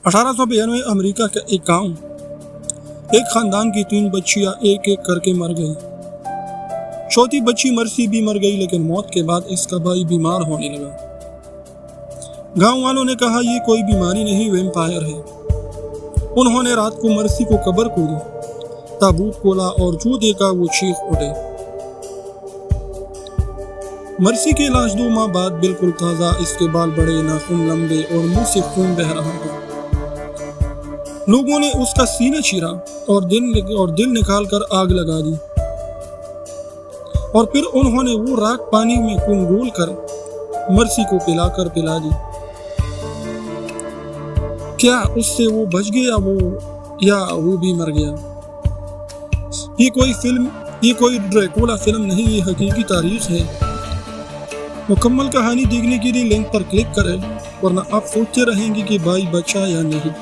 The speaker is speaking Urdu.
1892 امریکہ کا ایک گاؤں، ایک خاندان کی 3 بچیاں ایک ایک کر کے مر گئی۔ چوتھی بچی مرسی بھی مر گئی، لیکن موت کے بعد اس کا بھائی بیمار ہونے لگا۔ گاؤں والوں نے کہا یہ کوئی بیماری نہیں، ویمپائر ہے۔ انہوں نے رات کو مرسی کو قبر کھودی، تابوت کھولا اور جو دیکھا وہ چیخ اٹھے۔ مرسی کی لاش 2 ماہ بعد بالکل تازہ، اس کے بال بڑے، ناخن لمبے اور منہ سے خون بہہ رہا تھا۔ لوگوں نے اس کا سینہ چیرا اور دل نکال کر آگ لگا دی، اور پھر انہوں نے وہ راکھ پانی میں گھول کر مرسی کو پلا دی۔ کیا اس سے وہ بچ گیا یا وہ بھی مر گیا؟ یہ کوئی ڈریکولا فلم نہیں، یہ حقیقی تاریخ ہے۔ مکمل کہانی دیکھنے کے لیے لنک پر کلک کریں، ورنہ آپ سوچتے رہیں گے کہ بھائی بچا یا نہیں۔